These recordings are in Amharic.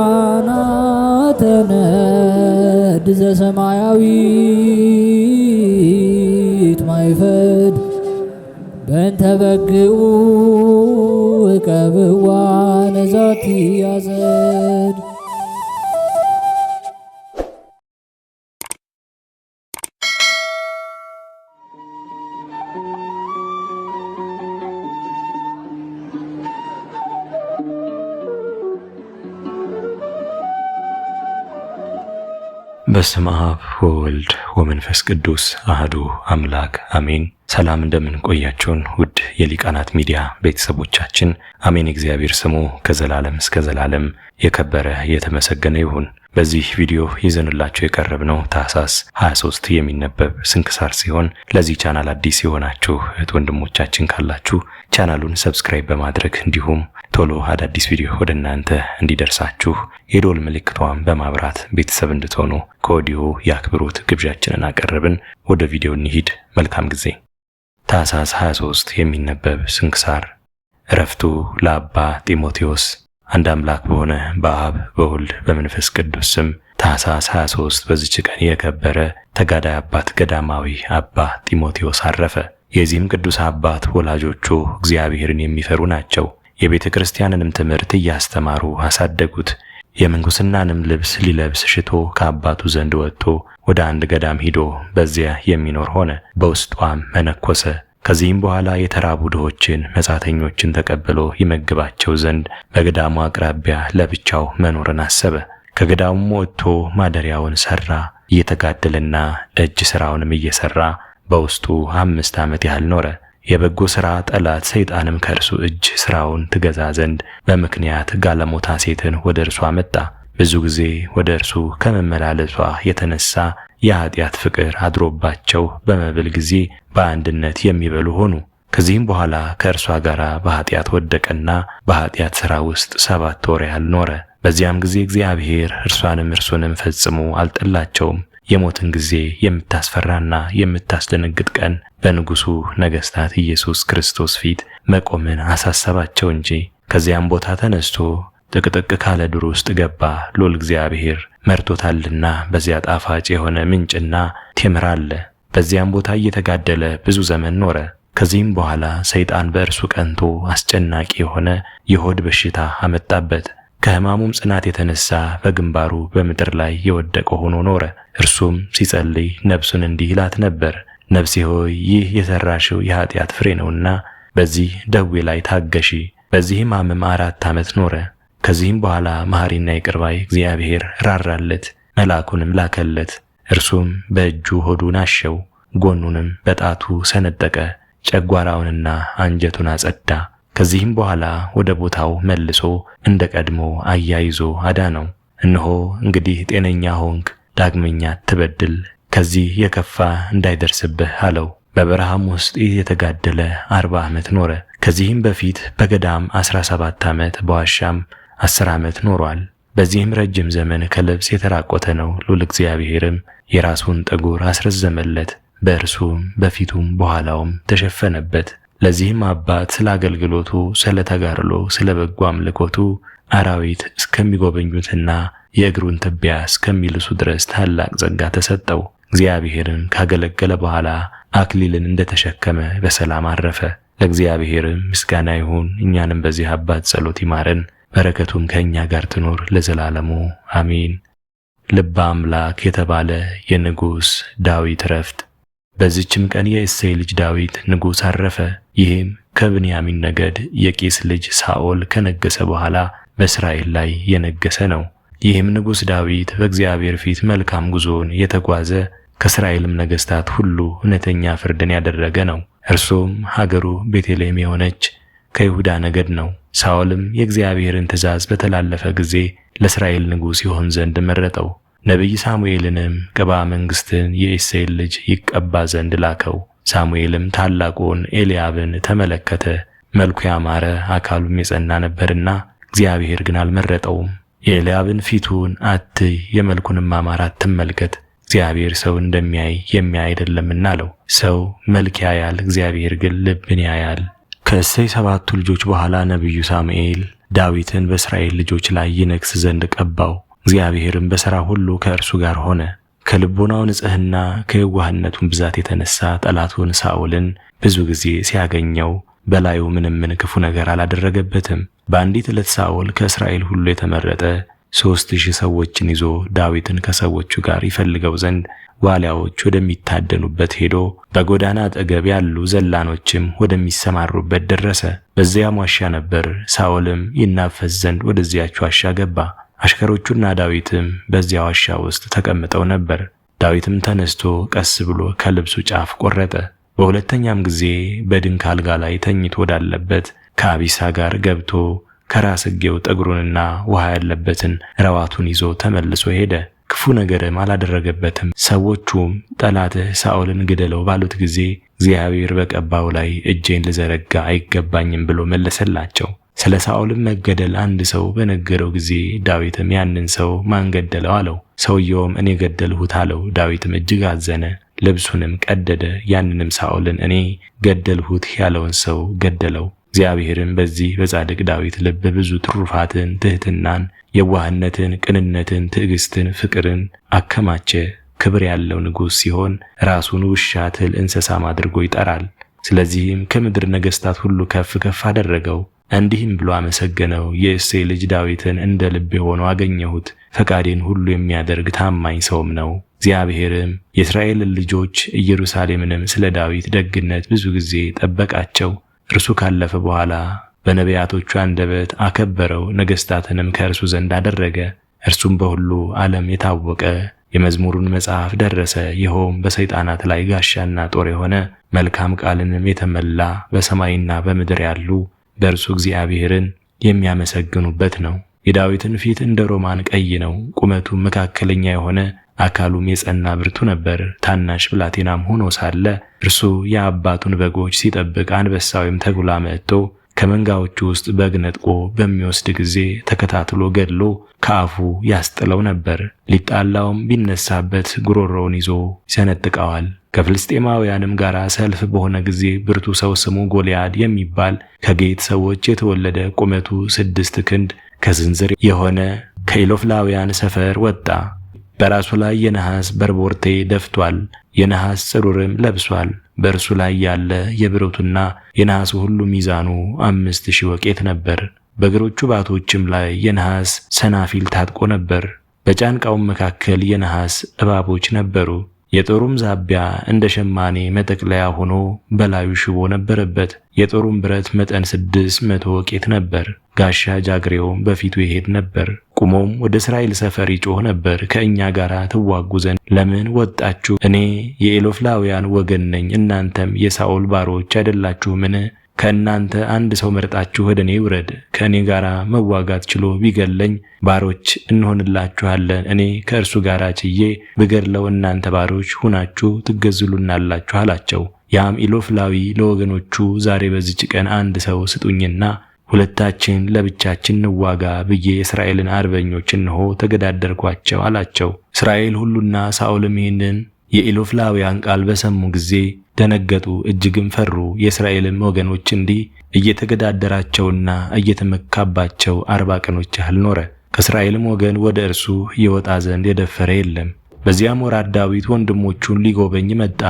ሊቃናተ ነድ ዘሰማያዊት ማይፈድ በእንተ በግዑ እቀብዋ ነዛቲ ያዘድ። በስመ አብ ወወልድ ወመንፈስ ቅዱስ አህዱ አምላክ አሜን። ሰላም እንደምን ቆያችሁን ውድ የሊቃናት ሚዲያ ቤተሰቦቻችን፣ አሜን። እግዚአብሔር ስሙ ከዘላለም እስከ ዘላለም የከበረ የተመሰገነ ይሁን። በዚህ ቪዲዮ ይዘንላችሁ የቀረብነው ታኅሳስ 23 የሚነበብ ስንክሳር ሲሆን ለዚህ ቻናል አዲስ የሆናችሁ እህት ወንድሞቻችን ካላችሁ ቻናሉን ሰብስክራይብ በማድረግ እንዲሁም ቶሎ አዳዲስ ቪዲዮ ወደ እናንተ እንዲደርሳችሁ የደወል ምልክቷን በማብራት ቤተሰብ እንድትሆኑ ከወዲሁ የአክብሮት ግብዣችንን አቀረብን። ወደ ቪዲዮ እንሂድ። መልካም ጊዜ። ታኅሳስ 23 የሚነበብ ስንክሳር። ዕረፍቱ ለአባ ጢሞቴዎስ። አንድ አምላክ በሆነ በአብ በወልድ በመንፈስ ቅዱስ ስም ታኅሳስ 23 በዚች ቀን የከበረ ተጋዳይ አባት ገዳማዊ አባ ጢሞቴዎስ አረፈ። የዚህም ቅዱስ አባት ወላጆቹ እግዚአብሔርን የሚፈሩ ናቸው። የቤተ ክርስቲያንንም ትምህርት እያስተማሩ አሳደጉት። የምንኩስናንም ልብስ ሊለብስ ሽቶ ከአባቱ ዘንድ ወጥቶ ወደ አንድ ገዳም ሂዶ በዚያ የሚኖር ሆነ። በውስጧም መነኮሰ። ከዚህም በኋላ የተራቡ ድሆችን መጻተኞችን ተቀብሎ ይመግባቸው ዘንድ በገዳሙ አቅራቢያ ለብቻው መኖርን አሰበ። ከገዳሙም ወጥቶ ማደሪያውን ሰራ። እየተጋደለና ደጅ ሥራውንም እየሰራ በውስጡ 5 ዓመት ያህል ኖረ። የበጎ ሥራ ጠላት ሰይጣንም ከእርሱ እጅ ሥራውን ትገዛ ዘንድ በምክንያት ጋለሞታ ሴትን ወደ እርሱ አመጣ። ብዙ ጊዜ ወደ እርሱ ከመመላለሷ የተነሳ የኃጢአት ፍቅር አድሮባቸው በመብል ጊዜ በአንድነት የሚበሉ ሆኑ። ከዚህም በኋላ ከእርሷ ጋር በኃጢአት ወደቀና በኃጢአት ሥራ ውስጥ 7 ወር ያህል ኖረ። በዚያም ጊዜ እግዚአብሔር እርሱንም ፈጽሞ አልጠላቸውም። የሞትን ጊዜ የምታስፈራና የምታስደነግጥ ቀን በንጉሡ ነገሥታት ኢየሱስ ክርስቶስ ፊት መቆምን አሳሰባቸው እንጂ። ከዚያም ቦታ ተነስቶ ጥቅጥቅ ካለ ዱር ውስጥ ገባ። ሎል እግዚአብሔር መርቶታልና በዚያ ጣፋጭ የሆነ ምንጭና ቴምር አለ። በዚያም ቦታ እየተጋደለ ብዙ ዘመን ኖረ። ከዚህም በኋላ ሰይጣን በእርሱ ቀንቶ አስጨናቂ የሆነ የሆድ በሽታ አመጣበት። ከሕማሙም ጽናት የተነሳ በግንባሩ በምድር ላይ የወደቀ ሆኖ ኖረ። እርሱም ሲጸልይ ነፍሱን እንዲህ ይላት ነበር፣ ነፍሴ ሆይ ይህ የሠራሽው የኃጢአት ፍሬ ነውና በዚህ ደዌ ላይ ታገሺ። በዚህም ሕመም 4 ዓመት ኖረ። ከዚህም በኋላ መሐሪና ይቅር ባይ እግዚአብሔር ራራለት፣ መልአኩንም ላከለት። እርሱም በእጁ ሆዱን አሸው፣ ጎኑንም በጣቱ ሰነጠቀ፣ ጨጓራውንና አንጀቱን አጸዳ። ከዚህም በኋላ ወደ ቦታው መልሶ እንደ ቀድሞ አያይዞ አዳነው። እነሆ እንግዲህ ጤነኛ ሆንክ፣ ዳግመኛ አትበድል፣ ከዚህ የከፋ እንዳይደርስብህ አለው። በበረሃም ውስጥ የተጋደለ 40 ዓመት ኖረ። ከዚህም በፊት በገዳም 17 ዓመት በዋሻም 10 ዓመት ኖሯል። በዚህም ረጅም ዘመን ከልብስ የተራቆተ ነው። ሉል እግዚአብሔርም የራሱን ጠጉር አስረዘመለት፣ በእርሱም በፊቱም በኋላውም ተሸፈነበት። ለዚህም አባት ስለ አገልግሎቱ፣ ስለ ተጋድሎ፣ ስለ በጎ አምልኮቱ አራዊት እስከሚጎበኙትና የእግሩን ትቢያ እስከሚልሱ ድረስ ታላቅ ጸጋ ተሰጠው። እግዚአብሔርን ካገለገለ በኋላ አክሊልን እንደተሸከመ በሰላም አረፈ። ለእግዚአብሔርም ምስጋና ይሁን። እኛንም በዚህ አባት ጸሎት ይማረን፣ በረከቱም ከእኛ ጋር ትኖር ለዘላለሙ አሜን። ልበ አምላክ የተባለ የንጉሥ ዳዊት ዕረፍት። በዚችም ቀን የእሴይ ልጅ ዳዊት ንጉሥ አረፈ። ይህም ከብንያሚን ነገድ የቂስ ልጅ ሳኦል ከነገሰ በኋላ በእስራኤል ላይ የነገሰ ነው። ይህም ንጉሥ ዳዊት በእግዚአብሔር ፊት መልካም ጉዞን የተጓዘ ከእስራኤልም ነገሥታት ሁሉ እውነተኛ ፍርድን ያደረገ ነው። እርሱም ሀገሩ ቤተልሔም የሆነች ከይሁዳ ነገድ ነው። ሳኦልም የእግዚአብሔርን ትእዛዝ በተላለፈ ጊዜ ለእስራኤል ንጉሥ ይሆን ዘንድ መረጠው። ነቢይ ሳሙኤልንም ቅብአ መንግሥትን የእሴይን ልጅ ይቀባ ዘንድ ላከው። ሳሙኤልም ታላቁን ኤልያብን ተመለከተ። መልኩ ያማረ አካሉም የጸና ነበርና እግዚአብሔር ግን አልመረጠውም። የኤልያብን ፊቱን አትይ፣ የመልኩንም ማማር አትመልከት፣ እግዚአብሔር ሰው እንደሚያይ የሚያይ አይደለምና አለው። ሰው መልክ ያያል፣ እግዚአብሔር ግን ልብን ያያል። ከእሴይ 7ቱ ልጆች በኋላ ነቢዩ ሳሙኤል ዳዊትን በእስራኤል ልጆች ላይ ይነግስ ዘንድ ቀባው። እግዚአብሔርም በሥራ ሁሉ ከእርሱ ጋር ሆነ። ከልቦናው ንጽሕና ከየዋህነቱን ብዛት የተነሳ ጠላቱን ሳኦልን ብዙ ጊዜ ሲያገኘው በላዩ ምንም ክፉ ነገር አላደረገበትም። በአንዲት ዕለት ሳኦል ከእስራኤል ሁሉ የተመረጠ 3000 ሰዎችን ይዞ ዳዊትን ከሰዎቹ ጋር ይፈልገው ዘንድ ዋሊያዎች ወደሚታደኑበት ሄዶ በጎዳና አጠገብ ያሉ ዘላኖችም ወደሚሰማሩበት ደረሰ። በዚያም ዋሻ ነበር። ሳኦልም ይናፈስ ዘንድ ወደዚያች ዋሻ ገባ። አሽከሮቹና ዳዊትም በዚያ ዋሻ ውስጥ ተቀምጠው ነበር። ዳዊትም ተነስቶ ቀስ ብሎ ከልብሱ ጫፍ ቆረጠ። በሁለተኛም ጊዜ በድንክ አልጋ ላይ ተኝቶ ወዳለበት ከአቢሳ ጋር ገብቶ ከራስጌው ጠጉሩንና ውሃ ያለበትን ረዋቱን ይዞ ተመልሶ ሄደ። ክፉ ነገርም አላደረገበትም። ሰዎቹም ጠላትህ ሳኦልን ግደለው ባሉት ጊዜ እግዚአብሔር በቀባው ላይ እጄን ልዘረጋ አይገባኝም ብሎ መለሰላቸው። ስለ ሳኦልም መገደል አንድ ሰው በነገረው ጊዜ ዳዊትም ያንን ሰው ማን ገደለው አለው። ሰውየውም እኔ ገደልሁት አለው። ዳዊትም እጅግ አዘነ፣ ልብሱንም ቀደደ። ያንንም ሳኦልን እኔ ገደልሁት ያለውን ሰው ገደለው። እግዚአብሔርም በዚህ በጻድቅ ዳዊት ልብ ብዙ ትሩፋትን፣ ትሕትናን፣ የዋህነትን፣ ቅንነትን፣ ትዕግስትን፣ ፍቅርን አከማቸ። ክብር ያለው ንጉሥ ሲሆን ራሱን ውሻ፣ ትል፣ እንስሳም አድርጎ ይጠራል። ስለዚህም ከምድር ነገሥታት ሁሉ ከፍ ከፍ አደረገው። እንዲህም ብሎ አመሰገነው፣ የእሴይ ልጅ ዳዊትን እንደ ልቤ ሆኖ አገኘሁት። ፈቃዴን ሁሉ የሚያደርግ ታማኝ ሰውም ነው። እግዚአብሔርም የእስራኤልን ልጆች ኢየሩሳሌምንም ስለ ዳዊት ደግነት ብዙ ጊዜ ጠበቃቸው። እርሱ ካለፈ በኋላ በነቢያቶቹ አንደበት አከበረው፣ ነገሥታትንም ከእርሱ ዘንድ አደረገ። እርሱም በሁሉ ዓለም የታወቀ የመዝሙሩን መጽሐፍ ደረሰ። ይኸውም በሰይጣናት ላይ ጋሻና ጦር የሆነ መልካም ቃልንም የተመላ በሰማይና በምድር ያሉ በእርሱ እግዚአብሔርን የሚያመሰግኑበት ነው። የዳዊትን ፊት እንደ ሮማን ቀይ ነው። ቁመቱም መካከለኛ የሆነ አካሉም የጸና ብርቱ ነበር። ታናሽ ብላቴናም ሆኖ ሳለ እርሱ የአባቱን በጎች ሲጠብቅ አንበሳ ወይም ተኩላ መጥቶ ከመንጋዎቹ ውስጥ በግ ነጥቆ በሚወስድ ጊዜ ተከታትሎ ገድሎ ከአፉ ያስጥለው ነበር። ሊጣላውም ቢነሳበት ጉሮሮውን ይዞ ይሰነጥቀዋል። ከፍልስጤማውያንም ጋር ሰልፍ በሆነ ጊዜ ብርቱ ሰው ስሙ ጎልያድ የሚባል ከጌት ሰዎች የተወለደ ቁመቱ 6 ክንድ ከስንዝር የሆነ ከኢሎፍላውያን ሰፈር ወጣ። በራሱ ላይ የነሐስ በርቦርቴ ደፍቷል፣ የነሐስ ጽሩርም ለብሷል። በእርሱ ላይ ያለ የብረቱና የነሐሱ ሁሉ ሚዛኑ 5000 ወቄት ነበር። በእግሮቹ ባቶችም ላይ የነሐስ ሰናፊል ታጥቆ ነበር። በጫንቃውም መካከል የነሐስ እባቦች ነበሩ። የጦሩም ዛቢያ እንደ ሸማኔ መጠቅለያ ሆኖ በላዩ ሽቦ ነበረበት። የጦሩም ብረት መጠን 600 ወቄት ነበር። ጋሻ ጃግሬውም በፊቱ ይሄድ ነበር። ቁሞም ወደ እስራኤል ሰፈር ይጮህ ነበር፣ ከእኛ ጋር ትዋጉ ዘንድ ለምን ወጣችሁ? እኔ የኢሎፍላውያን ወገን ነኝ፣ እናንተም የሳኦል ባሮች አይደላችሁምን? ከእናንተ አንድ ሰው መርጣችሁ ወደ እኔ ውረድ። ከእኔ ጋር መዋጋት ችሎ ቢገለኝ ባሮች እንሆንላችኋለን። እኔ ከእርሱ ጋር ችዬ ብገድለው እናንተ ባሮች ሁናችሁ ትገዝሉናላችሁ አላቸው። ያም ኢሎፍላዊ ለወገኖቹ ዛሬ በዚች ቀን አንድ ሰው ስጡኝና ሁለታችን ለብቻችን እንዋጋ ብዬ የእስራኤልን አርበኞች እንሆ ተገዳደርኳቸው አላቸው። እስራኤል ሁሉና ሳኦልም ይህንን የኢሎፍላውያን ቃል በሰሙ ጊዜ ደነገጡ፣ እጅግም ፈሩ። የእስራኤልም ወገኖች እንዲህ እየተገዳደራቸውና እየተመካባቸው 40 ቀኖች ያህል ኖረ። ከእስራኤልም ወገን ወደ እርሱ ይወጣ ዘንድ የደፈረ የለም። በዚያም ወራት ዳዊት ወንድሞቹን ሊጎበኝ መጣ።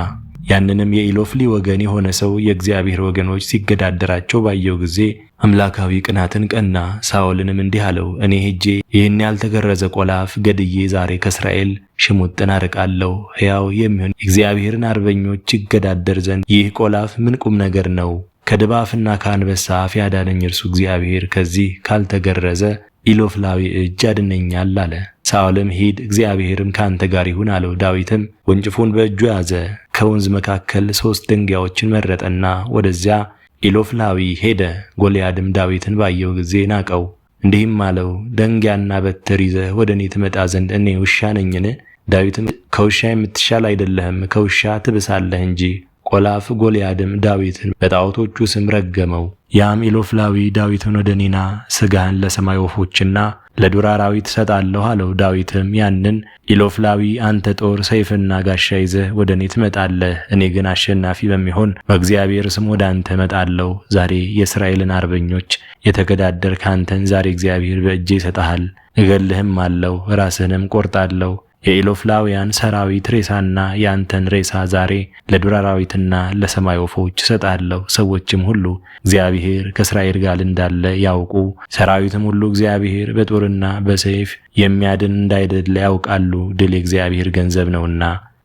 ያንንም የኢሎፍሊ ወገን የሆነ ሰው የእግዚአብሔር ወገኖች ሲገዳደራቸው ባየው ጊዜ አምላካዊ ቅናትን ቀና። ሳኦልንም እንዲህ አለው፣ እኔ ሄጄ ይህን ያልተገረዘ ቆላፍ ገድዬ ዛሬ ከእስራኤል ሽሙጥን አርቃለሁ። ሕያው የሚሆን እግዚአብሔርን አርበኞች ይገዳደር ዘንድ ይህ ቆላፍ ምን ቁም ነገር ነው? ከድብ አፍና ከአንበሳ አፍ ያዳነኝ እርሱ እግዚአብሔር ከዚህ ካልተገረዘ ኢሎፍላዊ እጅ ያድነኛል አለ። ሳኦልም ሂድ፣ እግዚአብሔርም ከአንተ ጋር ይሁን አለው። ዳዊትም ወንጭፉን በእጁ ያዘ። ከወንዝ መካከል 3 ድንጋዮችን መረጠና ወደዚያ ኢሎፍላዊ ሄደ። ጎልያድም ዳዊትን ባየው ጊዜ ናቀው፣ እንዲህም አለው፣ ደንጊያና በትር ይዘህ ወደ እኔ ትመጣ ዘንድ እኔ ውሻ ነኝን? ዳዊትም ከውሻ የምትሻል አይደለህም፣ ከውሻ ትብሳለህ እንጂ። ቆላፍ ጎልያድም ዳዊትን በጣዖቶቹ ስም ረገመው። ያም ኢሎፍላዊ ዳዊትን ወደ እኔ ና፣ ሥጋህን ለሰማይ ወፎችና ለዱር አራዊት እሰጣለሁ አለው። ዳዊትም ያንን ኢሎፍላዊ አንተ ጦር ሰይፍና ጋሻ ይዘህ ወደ እኔ ትመጣለህ፣ እኔ ግን አሸናፊ በሚሆን በእግዚአብሔር ስም ወደ አንተ እመጣለሁ። ዛሬ የእስራኤልን አርበኞች የተገዳደርክ አንተን ዛሬ እግዚአብሔር በእጄ ይሰጥሃል፣ እገልህም አለው፣ ራስህንም ቆርጣለሁ። የኢሎፍላውያን ሰራዊት ሬሳና የአንተን ሬሳ ዛሬ ለዱር አራዊትና ለሰማይ ወፎች እሰጣለሁ። ሰዎችም ሁሉ እግዚአብሔር ከእስራኤል ጋር እንዳለ ያውቁ፣ ሰራዊትም ሁሉ እግዚአብሔር በጦርና በሰይፍ የሚያድን እንዳይደለ ያውቃሉ። ድል የእግዚአብሔር ገንዘብ ነውና።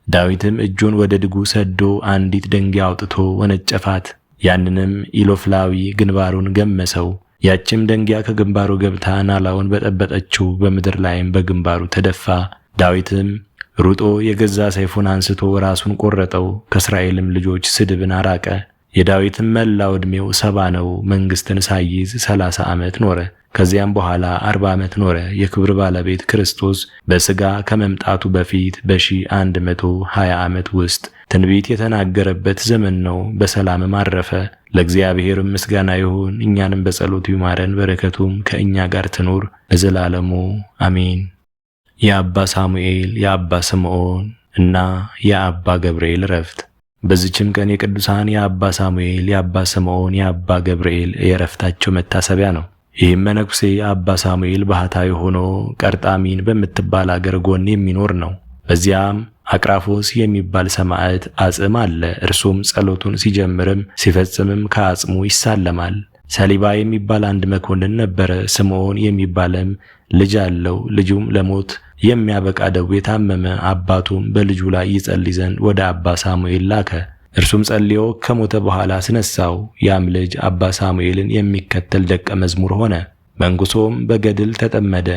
ዳዊትም እጁን ወደ ድጉ ሰዶ አንዲት ደንጊያ አውጥቶ ወነጨፋት። ያንንም ኢሎፍላዊ ግንባሩን ገመሰው። ያችም ደንጊያ ከግንባሩ ገብታ ናላውን በጠበጠችው፣ በምድር ላይም በግንባሩ ተደፋ። ዳዊትም ሩጦ የገዛ ሰይፉን አንስቶ ራሱን ቆረጠው፣ ከእስራኤልም ልጆች ስድብን አራቀ። የዳዊትም መላው ዕድሜው 70 ነው። መንግሥትን ሳይይዝ 30 ዓመት ኖረ። ከዚያም በኋላ 40 ዓመት ኖረ። የክብር ባለቤት ክርስቶስ በሥጋ ከመምጣቱ በፊት በ1120 ዓመት ውስጥ ትንቢት የተናገረበት ዘመን ነው። በሰላምም አረፈ። ለእግዚአብሔርም ምስጋና ይሁን፣ እኛንም በጸሎቱ ይማረን፣ በረከቱም ከእኛ ጋር ትኑር ለዘላለሙ አሜን። የአባ ሳሙኤል፣ የአባ ስምዖን እና የአባ ገብርኤል ዕረፍት። በዚችም ቀን የቅዱሳን የአባ ሳሙኤል፣ የአባ ስምዖን፣ የአባ ገብርኤል የዕረፍታቸው መታሰቢያ ነው። ይህም መነኩሴ አባ ሳሙኤል ባህታዊ ሆኖ ቀርጣሚን በምትባል አገር ጎን የሚኖር ነው። በዚያም አቅራፎስ የሚባል ሰማዕት አጽም አለ። እርሱም ጸሎቱን ሲጀምርም ሲፈጽምም ከአጽሙ ይሳለማል። ሰሊባ የሚባል አንድ መኮንን ነበረ። ስምዖን የሚባልም ልጅ አለው። ልጁም ለሞት የሚያበቃ ደዌ ታመመ። አባቱም በልጁ ላይ ይጸልይ ዘንድ ወደ አባ ሳሙኤል ላከ። እርሱም ጸልዮ ከሞተ በኋላ አስነሳው። ያም ልጅ አባ ሳሙኤልን የሚከተል ደቀ መዝሙር ሆነ። መንጉሶም በገድል ተጠመደ።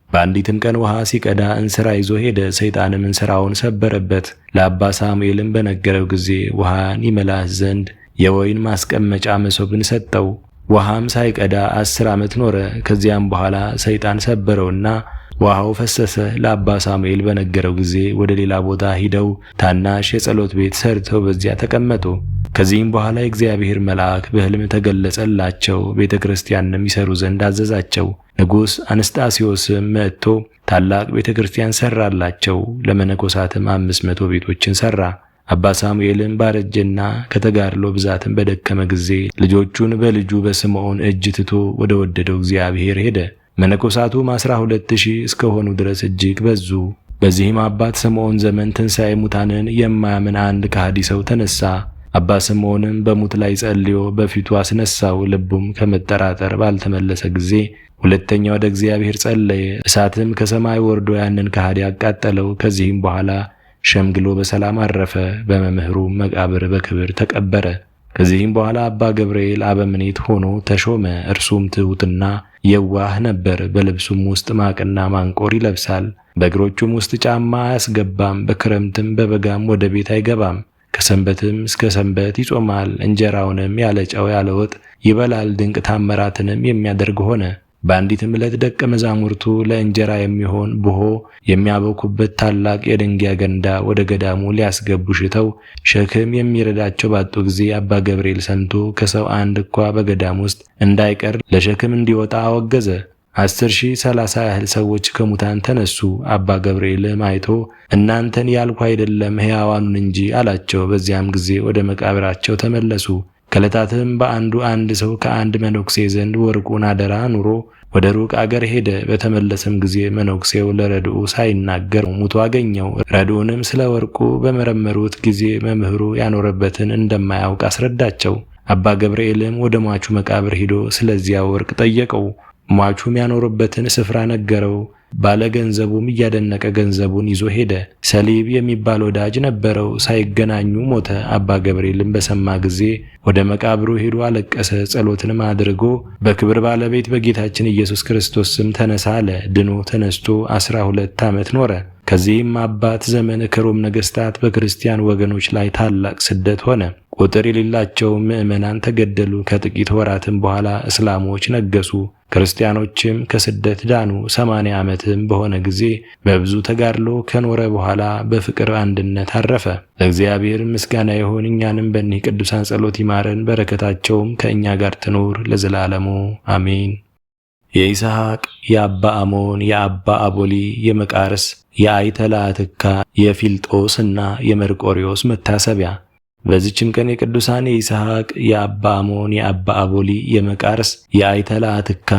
በአንዲትም ቀን ውሃ ሲቀዳ እንስራ ይዞ ሄደ። ሰይጣንም እንስራውን ሰበረበት። ለአባ ሳሙኤልም በነገረው ጊዜ ውሃን ይመላስ ዘንድ የወይን ማስቀመጫ መሶብን ሰጠው። ውሃም ሳይቀዳ 10 ዓመት ኖረ። ከዚያም በኋላ ሰይጣን ሰበረውና ውሃው ፈሰሰ። ለአባ ሳሙኤል በነገረው ጊዜ ወደ ሌላ ቦታ ሂደው ታናሽ የጸሎት ቤት ሰርተው በዚያ ተቀመጡ። ከዚህም በኋላ የእግዚአብሔር መልአክ በሕልም ተገለጸላቸው። ቤተ ክርስቲያንም ይሰሩ ዘንድ አዘዛቸው። ንጉሥ አንስጣስዮስም መጥቶ ታላቅ ቤተ ክርስቲያን ሠራላቸው። ለመነኮሳትም 500 ቤቶችን ሠራ። አባ ሳሙኤልም ባረጀና ከተጋድሎ ብዛትም በደከመ ጊዜ ልጆቹን በልጁ በስምዖን እጅ ትቶ ወደ ወደደው እግዚአብሔር ሄደ። መነኮሳቱም 12,000 እስከሆኑ ድረስ እጅግ በዙ። በዚህም አባት ስምዖን ዘመን ትንሣኤ ሙታንን የማያምን አንድ ከሃዲ ሰው ተነሳ። አባ ስምዖንም በሙት ላይ ጸልዮ በፊቱ አስነሳው። ልቡም ከመጠራጠር ባልተመለሰ ጊዜ ሁለተኛ ወደ እግዚአብሔር ጸለየ። እሳትም ከሰማይ ወርዶ ያንን ከሃዲ አቃጠለው። ከዚህም በኋላ ሸምግሎ በሰላም አረፈ። በመምህሩ መቃብር በክብር ተቀበረ። ከዚህም በኋላ አባ ገብርኤል አበምኔት ሆኖ ተሾመ። እርሱም ትሑትና የዋህ ነበር። በልብሱም ውስጥ ማቅና ማንቆር ይለብሳል። በእግሮቹም ውስጥ ጫማ አያስገባም። በክረምትም በበጋም ወደ ቤት አይገባም። ከሰንበትም እስከ ሰንበት ይጾማል። እንጀራውንም ያለ ጨው ያለ ወጥ ይበላል። ድንቅ ታምራትንም የሚያደርግ ሆነ። በአንዲትም ዕለት ደቀ መዛሙርቱ ለእንጀራ የሚሆን ቡሆ የሚያበኩበት ታላቅ የድንጋይ ገንዳ ወደ ገዳሙ ሊያስገቡ ሽተው ሸክም የሚረዳቸው ባጡ ጊዜ አባ ገብርኤል ሰምቶ ከሰው አንድ እንኳ በገዳም ውስጥ እንዳይቀር ለሸክም እንዲወጣ አወገዘ። 10,030 ያህል ሰዎች ከሙታን ተነሱ። አባ ገብርኤልም አይቶ እናንተን ያልኩ አይደለም ሕያዋኑን እንጂ አላቸው። በዚያም ጊዜ ወደ መቃብራቸው ተመለሱ። ከዕለታትም በአንዱ አንድ ሰው ከአንድ መነኩሴ ዘንድ ወርቁን አደራ ኑሮ ወደ ሩቅ አገር ሄደ። በተመለሰም ጊዜ መነኩሴው ለረድኡ ሳይናገር ሙቶ አገኘው። ረድኡንም ስለ ወርቁ በመረመሩት ጊዜ መምህሩ ያኖረበትን እንደማያውቅ አስረዳቸው። አባ ገብርኤልም ወደ ሟቹ መቃብር ሂዶ ስለዚያ ወርቅ ጠየቀው። ሟቹም ያኖረበትን ስፍራ ነገረው። ባለ ገንዘቡም እያደነቀ ገንዘቡን ይዞ ሄደ። ሰሊብ የሚባል ወዳጅ ነበረው፣ ሳይገናኙ ሞተ። አባ ገብርኤልም በሰማ ጊዜ ወደ መቃብሩ ሄዶ አለቀሰ። ጸሎትንም አድርጎ በክብር ባለቤት በጌታችን ኢየሱስ ክርስቶስ ስም ተነሳ አለ። ድኖ ተነስቶ 12 ዓመት ኖረ። ከዚህም አባት ዘመን ከሮም ነገሥታት በክርስቲያን ወገኖች ላይ ታላቅ ስደት ሆነ። ቁጥር የሌላቸው ምዕመናን ተገደሉ። ከጥቂት ወራትም በኋላ እስላሞች ነገሱ። ክርስቲያኖችም ከስደት ዳኑ። 80 ዓመትም በሆነ ጊዜ በብዙ ተጋድሎ ከኖረ በኋላ በፍቅር አንድነት አረፈ። ለእግዚአብሔር ምስጋና ይሁን። እኛንም በእኒህ ቅዱሳን ጸሎት ይማረን፣ በረከታቸውም ከእኛ ጋር ትኑር ለዘላለሙ አሜን። የይስሐቅ፣ የአባ አሞን፣ የአባ አቦሊ፣ የመቃርስ፣ የአይተላትካ፣ የፊልጦስ እና የመርቆሪዎስ መታሰቢያ። በዚችም ቀን የቅዱሳን የይስሐቅ፣ የአባ አሞን፣ የአባ አቦሊ፣ የመቃርስ፣ የአይተላትካ፣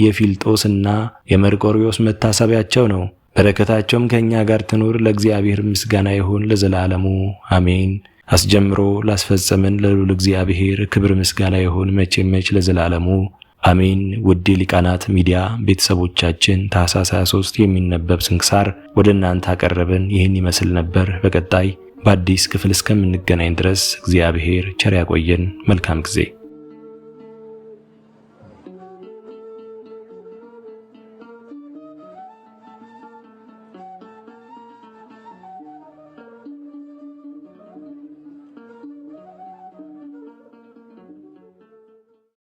የፊልጦስ እና የመርቆሪዎስ መታሰቢያቸው ነው። በረከታቸውም ከእኛ ጋር ትኑር። ለእግዚአብሔር ምስጋና ይሁን ለዘላለሙ አሜን። አስጀምሮ ላስፈጸመን ለልዑል እግዚአብሔር ክብር ምስጋና ይሁን መቼ ለዘላለሙ አሜን። ውድ የሊቃናት ሚዲያ ቤተሰቦቻችን ታኅሳስ 23 የሚነበብ ስንክሳር ወደ እናንተ አቀረብን። ይህን ይመስል ነበር። በቀጣይ በአዲስ ክፍል እስከምንገናኝ ድረስ እግዚአብሔር ቸር ያቆየን። መልካም ጊዜ